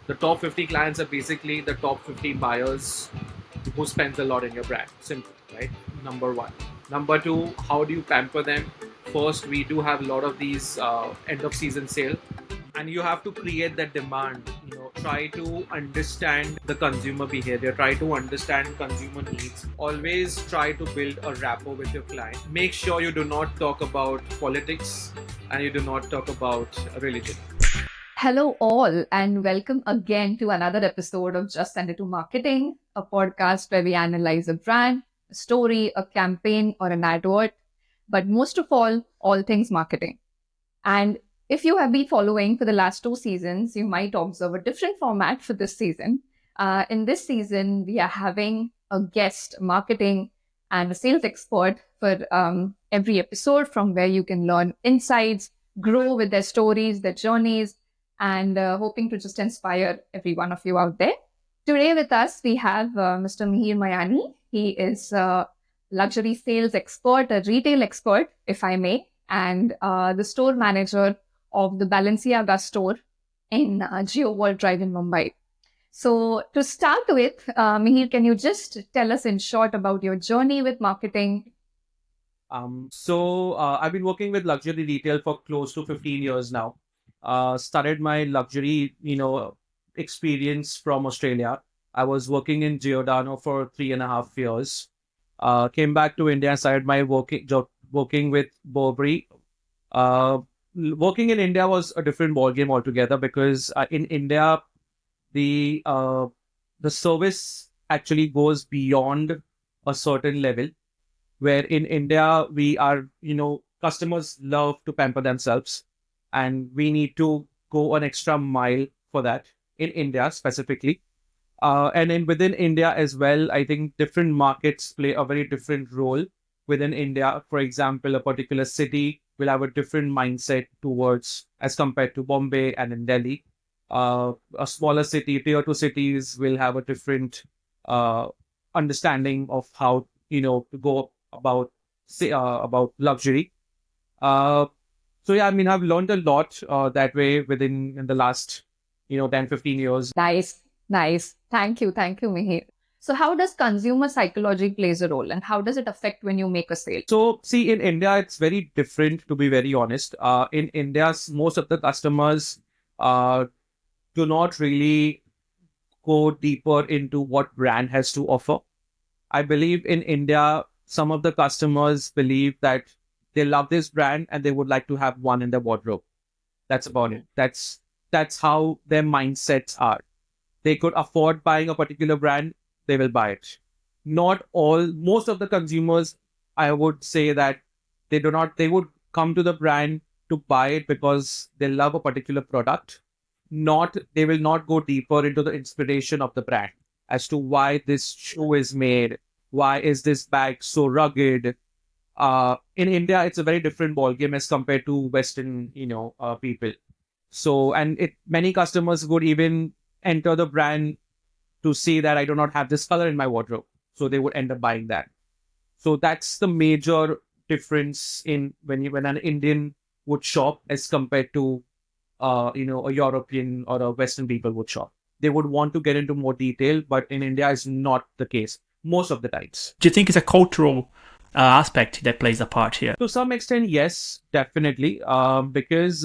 The top 50 clients are basically the top 50 buyers who spends a lot in your brand. Simple, right? Number one. Number two, how do you pamper them? First, we do have a lot of these end of season sale, and you have to create that demand. Try to understand the consumer behavior. Try to understand consumer needs. Always try to build a rapport with your client. Make sure you do not talk about politics and you do not talk about religion. Hello, all, and welcome again to another episode of Just Under to Marketing, a podcast where we analyze a brand, a story, a campaign, or an advert, but most of all things marketing. And if you have been following for the last two seasons, you might observe a different format for this season. In this season, we are having a guest marketing and a sales expert for every episode, from where you can learn insights, grow with their stories, their journeys, and hoping to just inspire every one of you out there. Today with us, we have Mr. Mihir Mayani. He is a luxury sales expert, a retail expert, if I may, and the store manager of the Balenciaga store in Geo World Drive in Mumbai. So to start with, Mihir, can you just tell us in short about your journey with marketing? I've been working with luxury retail for close to 15 years now. Started my luxury, experience from Australia. I was working in Giordano for 3.5 years. Came back to India and started my working with Burberry. Uh, Working in India was a different ballgame altogether because in India the uh, the service actually goes beyond a certain level. Where in India we are, customers love to pamper themselves, and we need to go an extra mile for that in India specifically. And within India as well, I think different markets play a very different role within India. For example, a particular city will have a different mindset towards as compared to Bombay and in Delhi. A smaller city, tier two cities, will have a different uh, understanding of how to go about luxury. Uh, so yeah, I mean, I've learned a lot that way within in the last 10-15 years. Nice, nice. Thank you, Mihir. So how does consumer psychology plays a role, and how does it affect when you make a sale? So see, in India, it's very different, to be very honest. In India, most of the customers uh, do not really go deeper into what brand has to offer. I believe in India, some of the customers believe that they love this brand and they would like to have one in their wardrobe. That's about it. That's how their mindsets are. They could afford buying a particular brand, they will buy it. Not all, most of the consumers, I would say that they would come to the brand to buy it because they love a particular product. They will not go deeper into the inspiration of the brand as to why this shoe is made, why is this bag so rugged. In India, it's a very different ballgame as compared to Western, people. So, and many customers would even enter the brand to see that I do not have this color in my wardrobe. So they would end up buying that. So that's the major difference in when an Indian would shop as compared to a European or a Western people would shop. They would want to get into more detail, but in India, it's not the case most of the times. Do you think it's a cultural aspect that plays a part here? To some extent, yes, definitely. Because,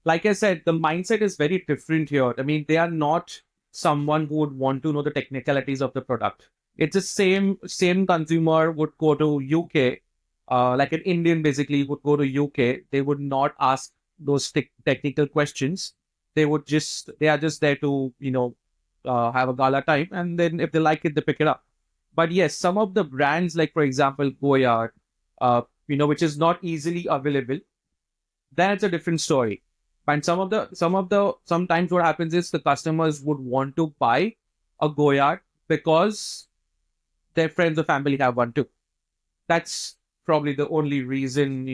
like I said, the mindset is very different here. I mean, they are not someone who would want to know the technicalities of the product. It's the same consumer would go to UK, like an Indian basically would go to UK. They would not ask those technical questions. They are just there to have a gala time, and then if they like it, they pick it up. But yes, some of the brands, like for example, Goyard, which is not easily available, then it's a different story. And sometimes what happens is the customers would want to buy a Goyard because their friends or family have one too. That's probably the only reason,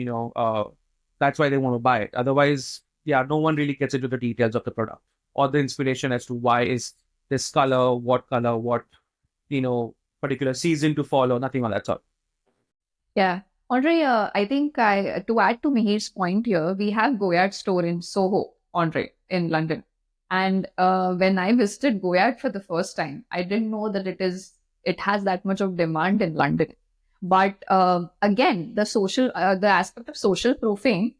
that's why they want to buy it. Otherwise, yeah, no one really gets into the details of the product or the inspiration as to why is this color, what, particular season to follow, nothing on that sort. Yeah. Andre, I think to add to Mihir's point here, we have Goyard store in Soho, Andre, in London. And when I visited Goyard for the first time, I didn't know that it has that much of demand in London. But again, the aspect of social proofing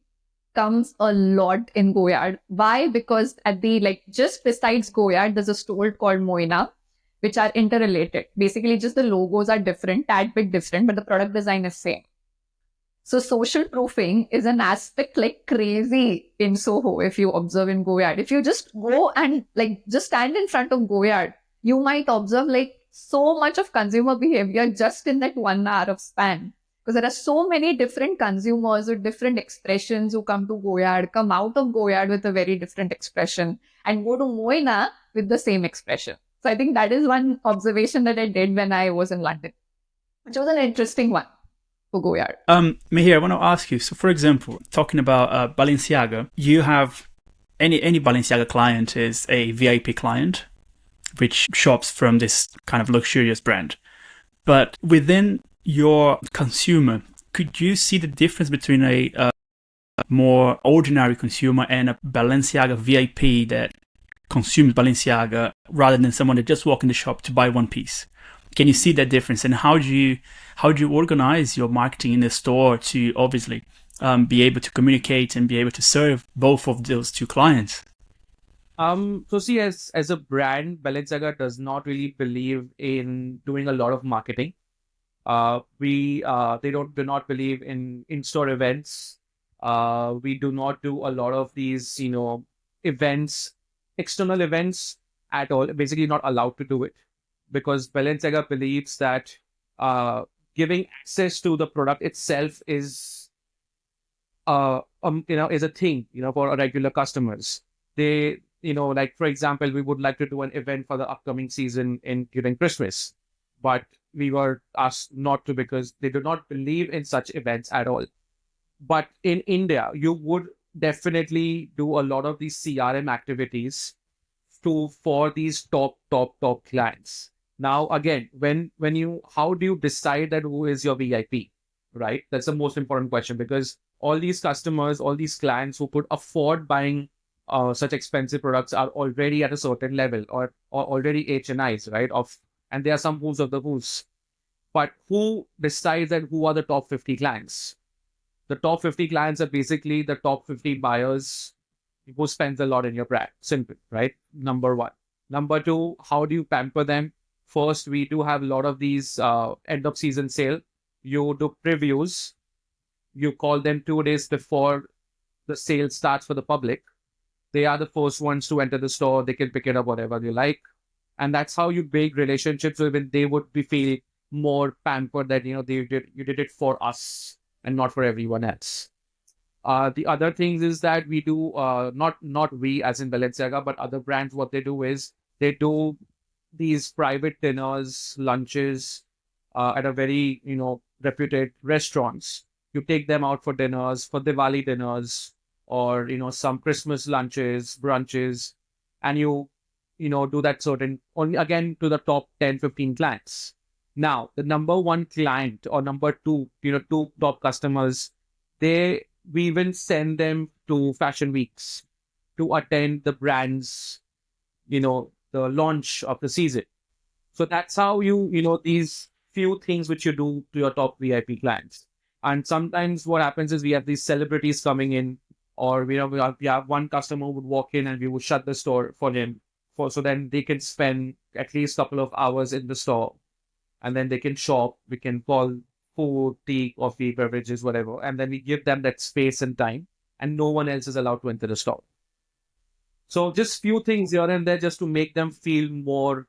comes a lot in Goyard. Why? Because at the just besides Goyard, there's a store called Moina, which are interrelated. Basically, just the logos are different, tad bit different, but the product design is same. So social proofing is an aspect like crazy in Soho if you observe in Goyard. If you just go and just stand in front of Goyard, you might observe so much of consumer behavior just in that 1 hour of span. Because there are so many different consumers with different expressions who come to Goyard, come out of Goyard with a very different expression, and go to Moina with the same expression. So I think that is one observation that I did when I was in London, which was an interesting one for Goyard. Mihir, I want to ask you. So, for example, talking about Balenciaga, you have any Balenciaga client is a VIP client, which shops from this kind of luxurious brand. But within your consumer, could you see the difference between a more ordinary consumer and a Balenciaga VIP that consumes Balenciaga rather than someone that just walks in the shop to buy one piece? Can you see that difference? And how do you organize your marketing in the store to obviously be able to communicate and be able to serve both of those two clients? So see, as a brand, Balenciaga does not really believe in doing a lot of marketing. They do not believe in in-store events. We do not do a lot of these, events, external events at all. Basically, not allowed to do it because Balenciaga believes that giving access to the product itself is a thing, for our regular customers. They, for example, we would like to do an event for the upcoming season during Christmas, but we were asked not to because they do not believe in such events at all. But in India, you would definitely do a lot of these CRM activities for these top clients. Now, again, how do you decide that who is your VIP, right? That's the most important question because all these customers, all these clients who could afford buying such expensive products are already at a certain level or already HNIs, right? And there are some who's of the who's. But who decides that who are the top 50 clients? The top 50 clients are basically the top 50 buyers who spends a lot in your brand. Simple, right? Number one. Number two, how do you pamper them? First, we do have a lot of these end of season sale. You do previews. You call them 2 days before the sale starts for the public. They are the first ones to enter the store. They can pick it up whatever they like. And that's how you build relationships. So even they would feel more pampered that, you did it for us and not for everyone else. The other things is that we do, not we as in Balenciaga, but other brands, what they do is they do these private dinners, lunches at a very, reputed restaurants. You take them out for dinners, for Diwali dinners, or, some Christmas lunches, brunches, and you do that certain, only again to the top 10, 15 clients. Now, the number one client or number two, two top customers, we even send them to fashion weeks to attend the brand's, the launch of the season. So that's how these few things which you do to your top VIP clients. And sometimes what happens is we have these celebrities coming in, or we have one customer who would walk in and we would shut the store for him, so then they can spend at least a couple of hours in the store, and then they can shop. We can call food, tea, coffee, beverages, whatever, and then we give them that space and time, and no one else is allowed to enter the store. So just few things here and there just to make them feel more,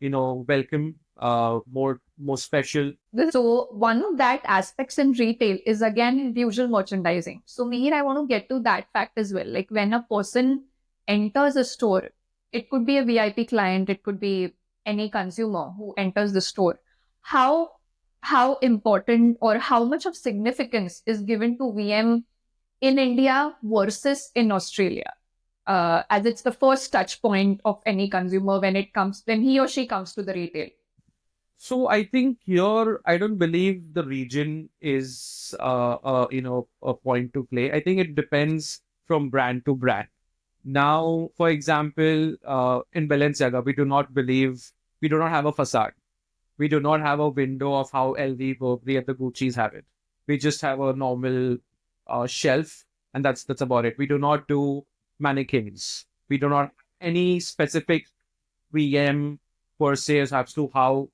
welcome, more special. So one of that aspects in retail is again visual merchandising. So Mihir, I want to get to that fact as well. Like when a person enters a store, it could be a VIP client, it could be any consumer who enters the store. How important or how much of significance is given to VM in India versus in Australia? As it's the first touch point of any consumer when he or she comes to the retail. So I think here, I don't believe the region is, a point to play. I think it depends from brand to brand. Now, for example, in Balenciaga, we do not have a facade. We do not have a window of how LV, Burberry, and the Gucci's have it. We just have a normal shelf, and that's about it. We do not do mannequins. We do not any specific VM per se as to how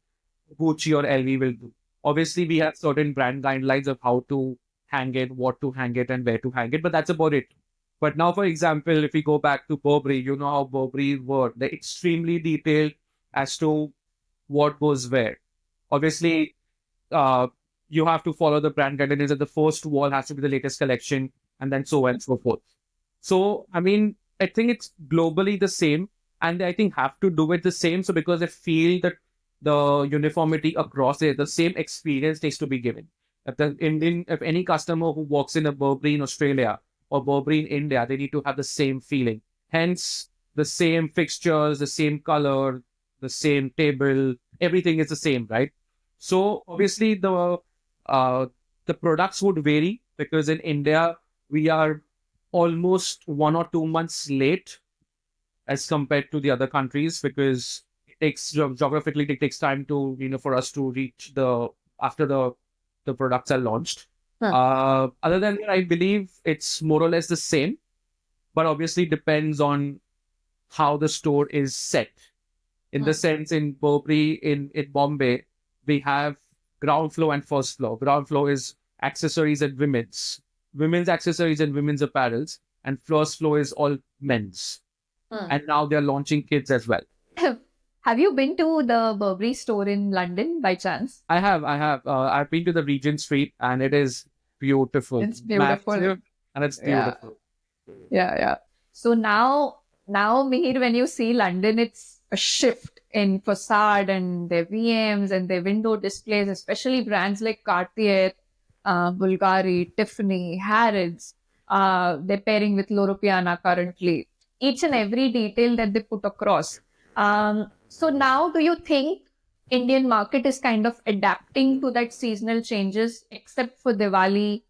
Gucci or LV will do. Obviously, we have certain brand guidelines of how to hang it, what to hang it, and where to hang it, but that's about it. But now, for example, if we go back to Burberry, you know how Burberry were. They're extremely detailed as to what goes where. Obviously, uh, you have to follow the brand guidelines that the first wall has to be the latest collection, and then so on and so forth. So, I mean, I think it's globally the same, and I think have to do it the same. So, because I feel that the uniformity across it, the same experience needs to be given. If any customer who walks in a Burberry in Australia or Burberry in India, they need to have the same feeling. Hence, the same fixtures, the same color, the same table, everything is the same, right? So obviously uh, the products would vary because in India we are almost 1 or 2 months late as compared to the other countries because it takes geographically it takes time to for us to reach the after the products are launched. Other than that, I believe it's more or less the same, but obviously depends on how the store is set. In the sense, in Burberry, in Bombay, we have ground floor and first floor. Ground floor is accessories and women's accessories and women's apparels, and first floor is all men's. And now they're launching kids as well. Have you been to the Burberry store in London by chance? I have. I've been to the Regent Street, and it is beautiful. It's beautiful. Massive, and it's Yeah. beautiful. Yeah. So now, Mihir, when you see London, it's a shift in facade and their VMs and their window displays, especially brands like Cartier, Bulgari, Tiffany, Harrods. They're pairing with Loro Piana currently. Each and every detail that they put across. So now, do you think Indian market is kind of adapting to that seasonal changes, except for Diwali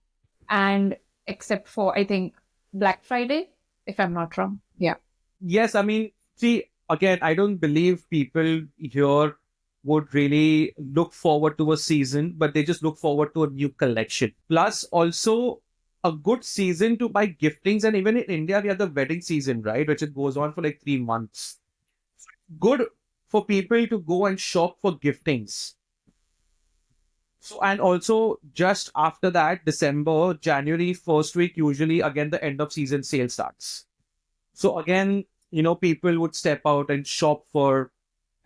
and except for, I think, Black Friday, if I'm not wrong? Yeah. Yes, I mean, see, again, I don't believe people here would really look forward to a season, but they just look forward to a new collection. Plus, also a good season to buy giftings. And even in India, we have the wedding season, right? Which it goes on for like 3 months. Good for people to go and shop for giftings. So, and also just after that, December, January, first week, usually again, the end of season sale starts. So again, people would step out and shop for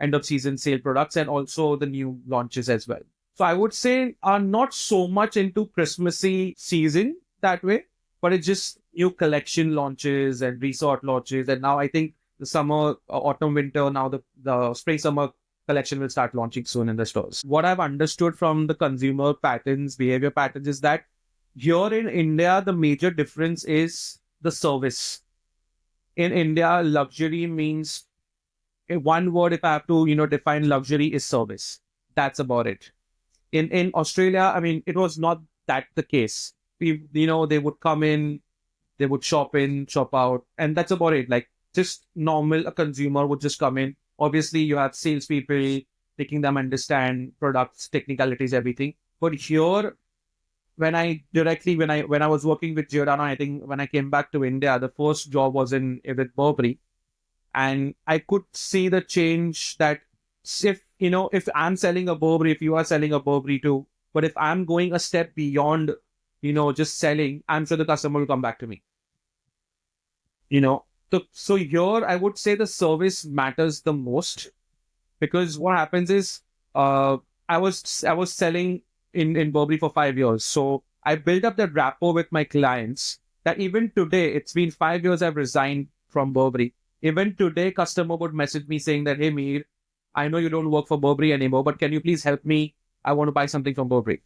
end of season sale products and also the new launches as well. So I would say are not so much into Christmassy season that way, but it's just new collection launches and resort launches. And now I think the summer, autumn, winter, now the spring, summer collection will start launching soon in the stores. What I've understood from the consumer patterns, behavior patterns is that here in India, the major difference is the service. In India, luxury means in one word, if I have to, define luxury is service. That's about it. In Australia, I mean, it was not that the case. They would come in, they would shop in, shop out, and that's about it. Like just normal, a consumer would just come in. Obviously, you have salespeople making them understand products, technicalities, everything. But here, when I was working with Giordano, I think when I came back to India, the first job was with Burberry, and I could see the change that if I'm selling a Burberry, if you are selling a Burberry too, but if I'm going a step beyond, just selling, I'm sure the customer will come back to me. So here I would say the service matters the most because what happens is I was selling in Burberry for 5 years. So I built up that rapport with my clients that even today, it's been 5 years I've resigned from Burberry. Even today, customer would message me saying that, hey, Mir, I know you don't work for Burberry anymore, but can you please help me? I want to buy something from Burberry.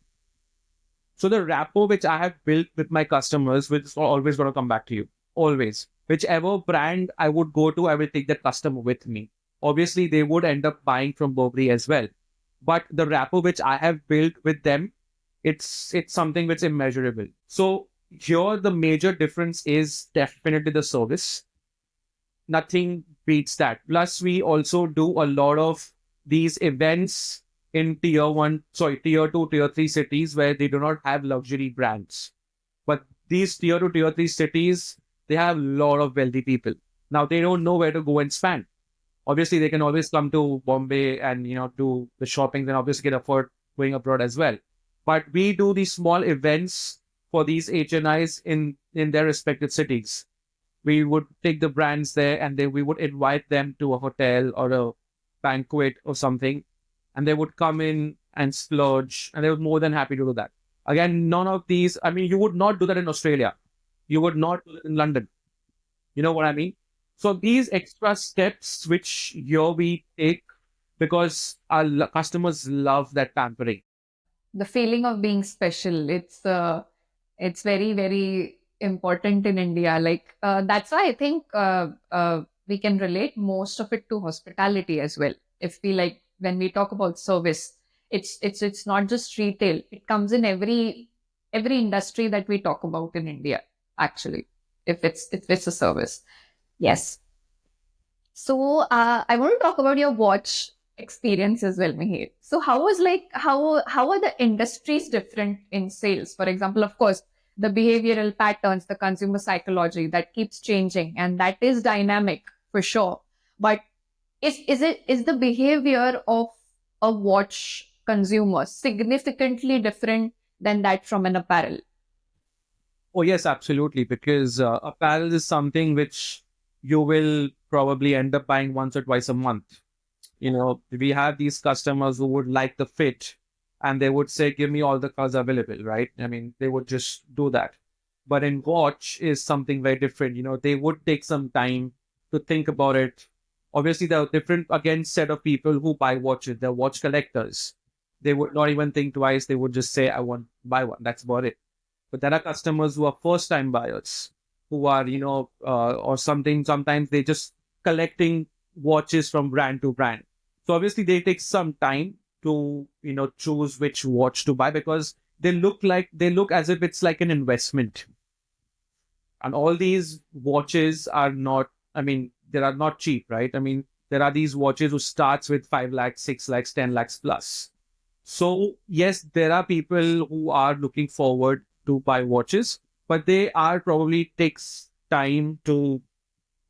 So the rapport which I have built with my customers, which is always going to come back to you. Always. Whichever brand I would go to, I will take that customer with me. Obviously, they would end up buying from Burberry as well. But the rapport which I have built with them, it's something which is immeasurable. So here, the major difference is definitely the service. nothing beats that. Plus, we also do a lot of these events in tier two, tier three cities where they do not have luxury brands. But these tier two, tier three cities, they have a lot of wealthy people. Now they don't know where to go and spend. Obviously, they can always come to Bombay and do the shopping. Then obviously can afford going abroad as well. But we do these small events for these HNIs in their respective cities. We would take the brands there and then we would invite them to a hotel or a banquet or something, and they would come in and splurge, and they were more than happy to do that. Again, none of these, I mean, you would not do that in Australia. You would not do it in London. You know what I mean? So these extra steps which here we take because our customers love that pampering. The feeling of being special, it's very, very important in India. Like that's why I think we can relate most of it to hospitality as well. If we like when we talk about service, it's not just retail. It comes in every industry that we talk about in India. Actually, if it's a service, yes. So I want to talk about your watch experience as well, Mihir. So how are the industries different in sales? For example, of course, the behavioral patterns, the consumer psychology that keeps changing, and that is dynamic for sure. But is the behavior of a watch consumer significantly different than that from an apparel? Oh, yes, absolutely. Because apparel is something which you will probably end up buying once or twice a month. We have these customers who would like the fit and they would say, give me all the colors available, right? I mean, they would just do that. But in watch is something very different. They would take some time to think about it. Obviously, there are different, again, set of people who buy watches. They're watch collectors. They would not even think twice. They would just say, I want to buy one. That's about it. But there are customers who are first time buyers who are, or something, sometimes they just collecting watches from brand to brand. So obviously they take some time to, choose which watch to buy because they look as if it's like an investment. And all these watches are not, I mean, they are not cheap, right? I mean, there are these watches who starts with 5 lakhs, 6 lakhs, 10 lakhs plus. So yes, there are people who are looking forward to buy watches, but they are probably takes time to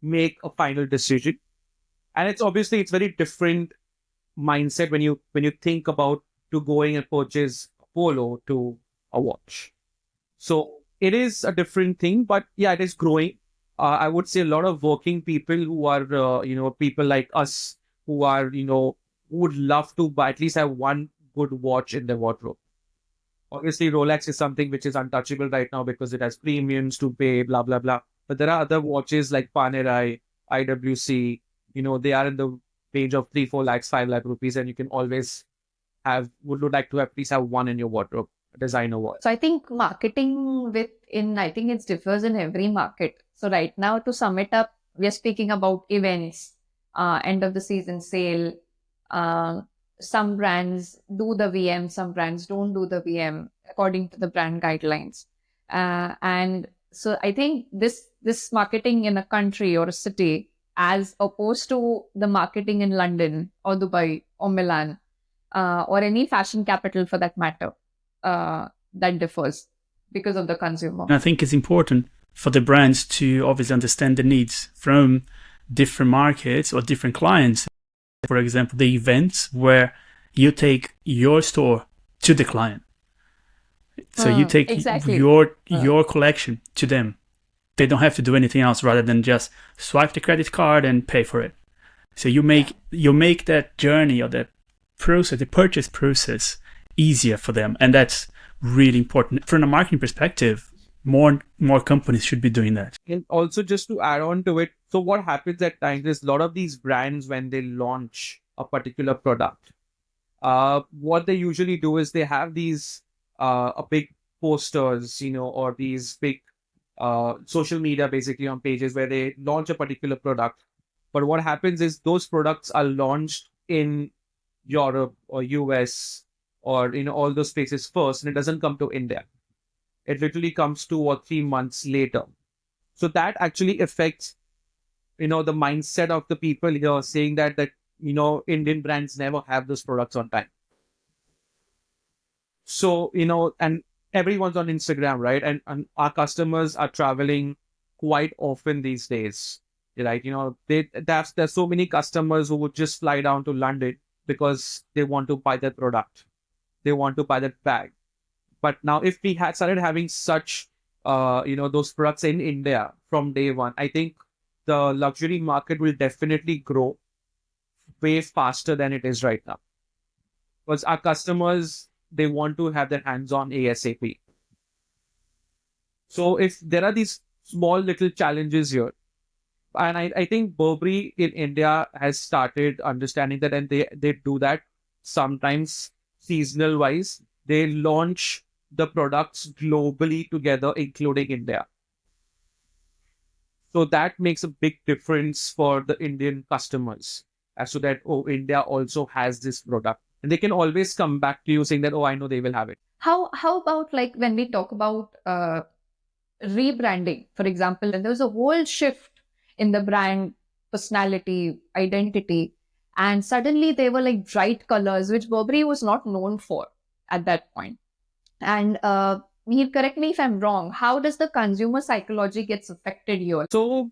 make a final decision. And it's very different mindset when you think about to going and purchase a polo to a watch. So it is a different thing, but yeah, it is growing. I would say a lot of working people who are, people like us who are, who would love to buy at least have one good watch in their wardrobe. Obviously, Rolex is something which is untouchable right now because it has premiums to pay, blah, blah, blah. But there are other watches like Panerai, IWC, they are in the range of 3, 4 lakhs, 5 lakh rupees, and you can always would like to at least have one in your wardrobe, a designer watch. So I think I think it differs in every market. So right now, to sum it up, we are speaking about events, end of the season sale. Some brands do the VM, some brands don't do the VM according to the brand guidelines. And so I think this marketing in a country or a city, as opposed to the marketing in London or Dubai or Milan, or any fashion capital for that matter, that differs because of the consumer. I think it's important for the brands to obviously understand the needs from different markets or different clients. For example, the events where you take your store to the client. So you take exactly. your collection to them. They don't have to do anything else rather than just swipe the credit card and pay for it. So you make that journey or that process, the purchase process, easier for them, and that's really important from a marketing perspective. More companies should be doing that. And also, just to add on to it, so what happens at times is a lot of these brands, when they launch a particular product, what they usually do is they have these a big posters, or these big social media basically on pages where they launch a particular product. But what happens is those products are launched in Europe or US or all those places first, and it doesn't come to India. It literally comes 2 or 3 months later. So that actually affects the mindset of the people here saying that Indian brands never have those products on time. So, and everyone's on Instagram, right? And our customers are traveling quite often these days, right? There's so many customers who would just fly down to London because they want to buy that product. They want to buy that bag. But now if we had started having such, those products in India from day one, I think the luxury market will definitely grow way faster than it is right now. Because our customers, they want to have their hands on ASAP. So if there are these small little challenges here, and I think Burberry in India has started understanding that, and they do that sometimes seasonal wise. They launch the products globally together, including India. So that makes a big difference for the Indian customers as to that, oh, India also has this product. And they can always come back to you saying that, oh, I know they will have it. How about like when we talk about rebranding, for example, and there was a whole shift in the brand personality, identity, and suddenly they were like bright colors, which Burberry was not known for at that point. And Mihir, correct me if I'm wrong. How does the consumer psychology gets affected here? So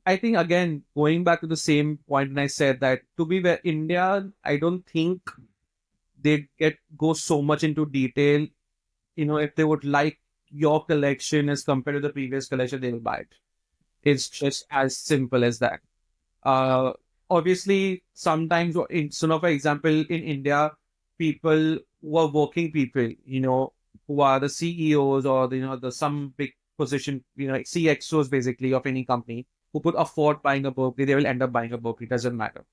I think, again, going back to the same point, when I said that to be where India, I don't think they go so much into detail. If they would like your collection as compared to the previous collection, they will buy it. It's just as simple as that. Uh, Obviously, sometimes, for example, in India, people who are working people, who are the CEOs or the some big position, like CXOs basically of any company, who could afford buying a Burberry, they will end up buying a Burberry. Doesn't matter.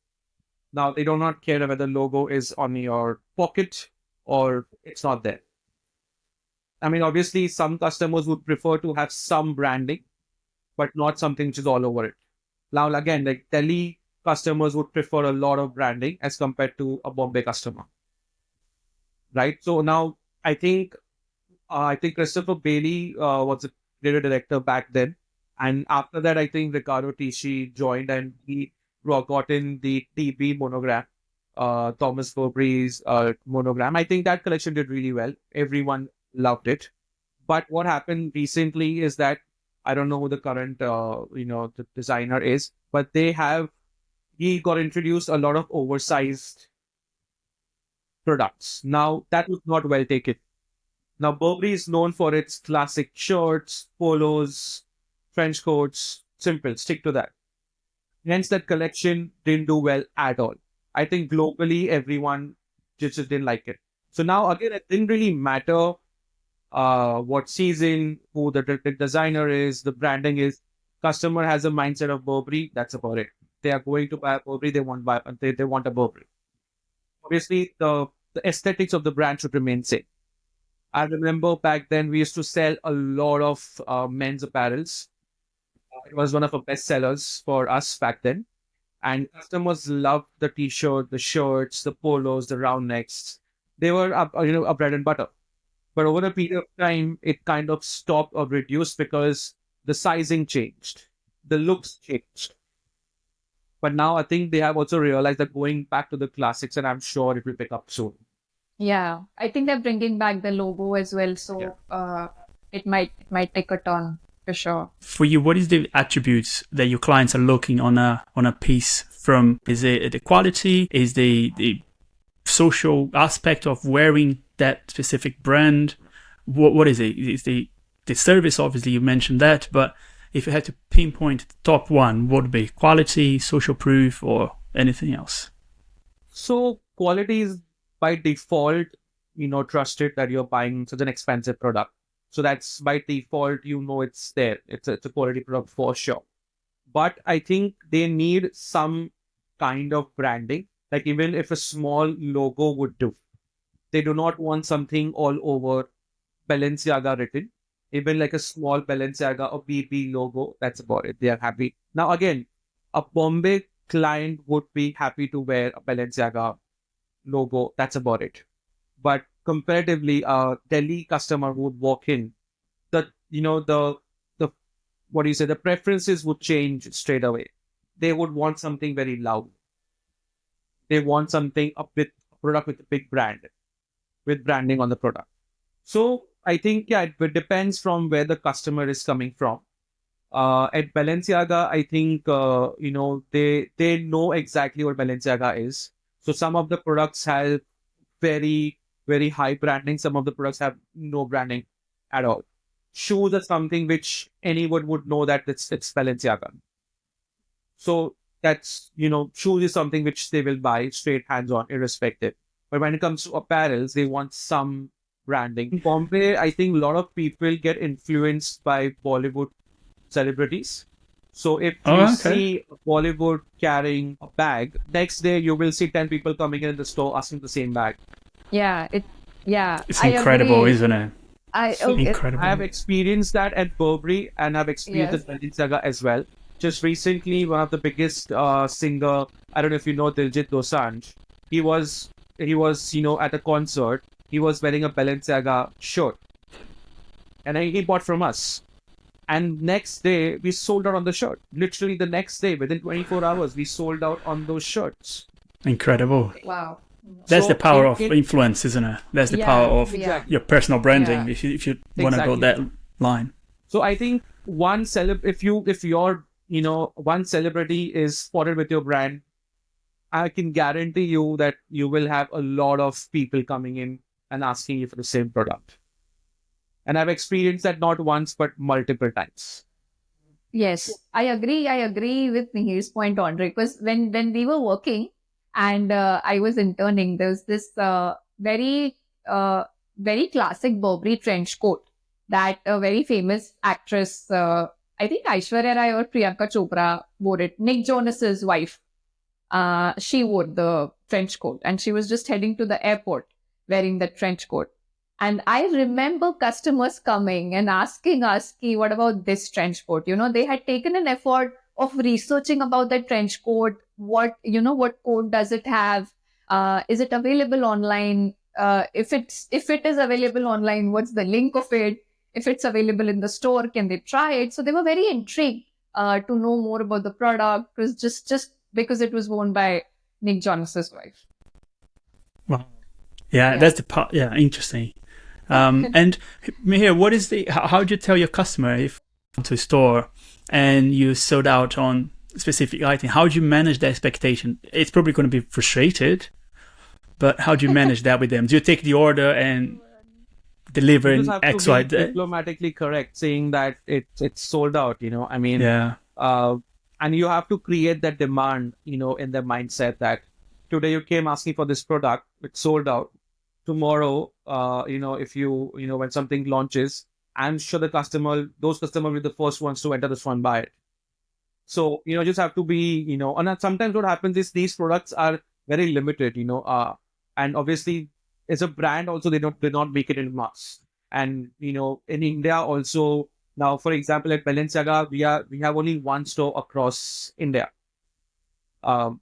Now, they do not care whether the logo is on your pocket or it's not there. I mean, obviously, some customers would prefer to have some branding, but not something which is all over it. Now, again, like Delhi customers would prefer a lot of branding as compared to a Bombay customer, right? So now I think Christopher Bailey was a creative director back then, and after that, I think Ricardo Tisci joined and he got in the TB monogram, Thomas Burberry's monogram. I think that collection did really well. Everyone loved it. But what happened recently is that I don't know who the current, the designer is, but he got introduced a lot of oversized products. Now, that was not well taken. Now, Burberry is known for its classic shirts, polos, trench coats, simple, stick to that. Hence, that collection didn't do well at all. I think globally, everyone just didn't like it. So now, again, it didn't really matter what season, who the designer is, the branding is. Customer has a mindset of Burberry. That's about it. They are going to buy a Burberry. They want a Burberry. Obviously, the aesthetics of the brand should remain same. I remember back then we used to sell a lot of men's apparels. It was one of the best sellers for us back then. And customers loved the t-shirt, the shirts, the polos, the round necks. They were a bread and butter. But over a period of time, it kind of stopped or reduced because the sizing changed, the looks changed. But now I think they have also realized that going back to the classics, and I'm sure it will pick up soon. Yeah, I think they're bringing back the logo as well, so it might take a turn for sure. For you, what is the attributes that your clients are looking on a piece from? Is it the quality? Is the social aspect of wearing that specific brand? What is it? Is the service? Obviously, you mentioned that, but if you had to pinpoint the top one, what would be quality, social proof, or anything else? So quality is by default, trusted that you're buying such an expensive product. So that's by default, it's there. It's a quality product for sure. But I think they need some kind of branding. Like even if a small logo would do, they do not want something all over Balenciaga written. Even like a small Balenciaga or BP logo, that's about it. They are happy. Now again, a Bombay client would be happy to wear a Balenciaga logo. That's about it. But comparatively, a Delhi customer would walk in, the what do you say? The preferences would change straight away. they would want something very loud. They want something a product with a big brand, with branding on the product. So I think, yeah, it depends from where the customer is coming from. At Balenciaga, I think, they know exactly what Balenciaga is. So some of the products have very, very high branding. Some of the products have no branding at all. Shoes are something which anyone would know that it's Balenciaga. So that's, shoes is something which they will buy straight hands on, irrespective. But when it comes to apparels, they want some branding. In Bombay, I think a lot of people get influenced by Bollywood celebrities. So if you Oh, okay. see Bollywood carrying a bag, next day you will see 10 people coming in the store asking the same bag. Yeah, It's I incredible, agree. isn't it? So Incredible. I have experienced that at Burberry and I've experienced Yes. it at Balenciaga as well. Just recently, one of the biggest singer, I don't know if you know Diljit Dosanjh, he was at a concert. He was wearing a Balenciaga shirt, and he bought from us. And next day, we sold out on the shirt. Literally the next day, within 24 hours, we sold out on those shirts. Incredible. Wow. That's So the power of it influence, isn't it? That's the Yeah, power of yeah. your personal branding. Yeah. If you want to go exactly. that line. So I think if your one celebrity is spotted with your brand, I can guarantee you that you will have a lot of people coming in and asking you for the same product. And I've experienced that not once but multiple times. Yes, I agree. I agree with Mihir's point, Andre, because when we were working and I was interning, there was this uh, very classic Burberry trench coat that a very famous actress, I think Aishwarya Rai or Priyanka Chopra wore it. Nick Jonas's wife, she wore the trench coat, and she was just heading to the airport wearing the trench coat. And I remember customers coming and asking us, "Ki, what about this trench coat?" They had taken an effort of researching about that trench coat. What code does it have? Is it available online? If it is available online, what's the link of it? If it's available in the store, can they try it? So they were very intrigued to know more about the product, because just because it was worn by Nick Jonas's wife. Wow. Yeah, Yeah. that's the part. Yeah, interesting. And Mihir, what is how do you tell your customer if you come to a store and you sold out on a specific item? How do you manage the expectation? It's probably going to be frustrated, but how do you manage that with them? Do you take the order and deliver You just in have to X, Y, be Z? diplomatically correct, saying that it's sold out. I mean, Yeah. and you have to create that demand, in their mindset that today you came asking for this product, it's sold out. Tomorrow, if when something launches, I'm sure those customers will be the first ones to enter this one, buy it. So, just have to be, and sometimes what happens is these products are very limited, and obviously as a brand also, they not make it in mass. And, in India also, now, for example, at Balenciaga, we have only one store across India.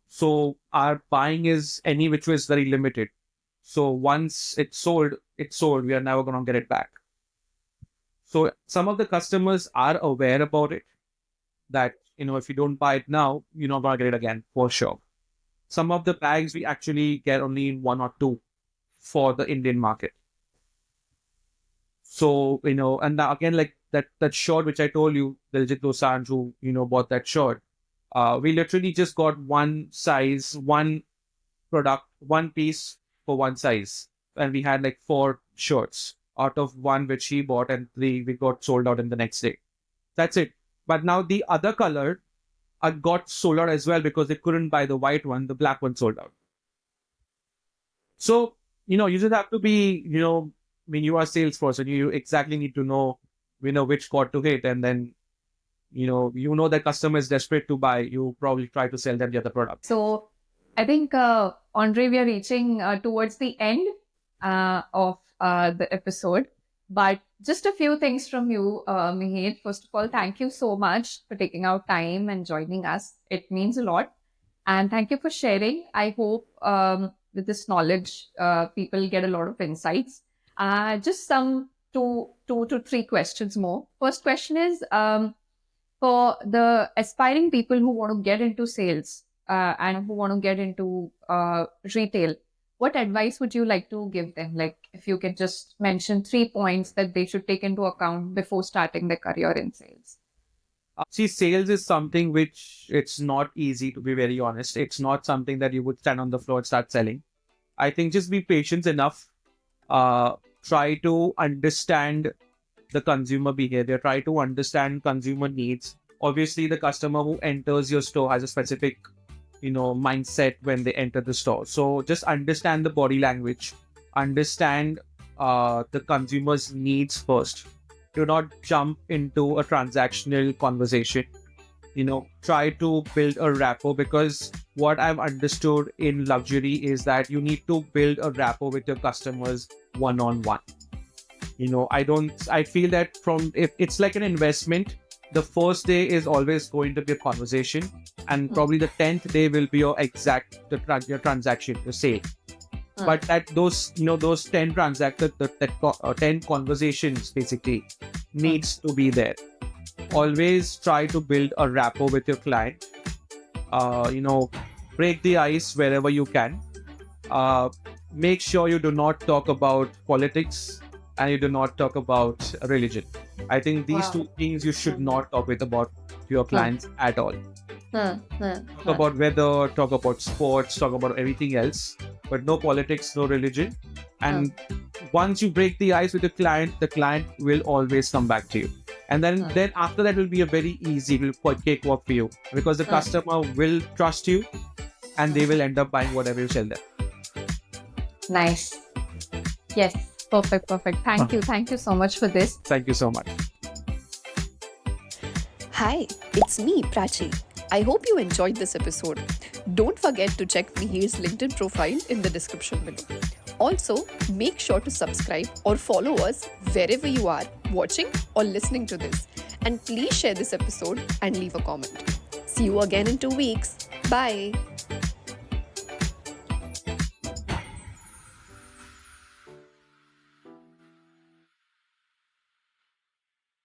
So our buying is any which way is very limited. So once it's sold, it's sold. We are never going to get it back. So some of the customers are aware about it, that, if you don't buy it now, you're not going to get it again for sure. Some of the bags we actually get only in one or two for the Indian market. So, and now again, like that shirt which I told you, Diljit Dosanjh who, bought that shirt. We literally just got one size, one product, one piece for one size. And we had like 4 shirts out of one which he bought, and 3 we got sold out in the next day. That's it. But now the other color got sold out as well because they couldn't buy the white one, the black one sold out. So, you just have to be, I mean, you are a salesperson, you exactly need to know, which chord to hit. And then, that customer is desperate to buy, you probably try to sell them the other product. So I think, Andre, we are reaching towards the end of the episode. But just a few things from you, Mihir. First of all, thank you so much for taking out time and joining us. It means a lot. And thank you for sharing. I hope with this knowledge, people get a lot of insights. Just some two to three questions more. First question is, For the aspiring people who want to get into sales and who want to get into retail, what advice would you like to give them? Like, if you can just mention 3 points that they should take into account before starting their career in sales. See, sales is something which it's not easy, to be very honest. It's not something that you would stand on the floor and start selling. I think just be patient enough. Try to understand the consumer behavior. Try to understand consumer needs. Obviously, the customer who enters your store has a specific, mindset when they enter the store. So just understand the body language. Understand the consumer's needs first. Do not jump into a transactional conversation. Try to build a rapport, because what I've understood in luxury is that you need to build a rapport with your customers one-on-one. I feel that if it's like an investment, the first day is always going to be a conversation, and probably the 10th day will be your transaction, your sale. But that those 10 transactions, that 10 conversations basically needs to be there. Always try to build a rapport with your client. Break the ice wherever you can. Make sure you do not talk about politics and you do not talk about religion. I think these two things you should not talk about your clients at all. Talk about weather, talk about sports, talk about everything else, but no politics, no religion. And once you break the ice with the client will always come back to you. And then after that will be a very easy, cakewalk for you, because the customer will trust you and they will end up buying whatever you sell them. Nice. Yes. Perfect. Thank you. Thank you so much for this. Thank you so much. Hi, it's me, Prachi. I hope you enjoyed this episode. Don't forget to check Mihir's LinkedIn profile in the description below. Also, make sure to subscribe or follow us wherever you are watching or listening to this. And please share this episode and leave a comment. See you again in 2 weeks. Bye.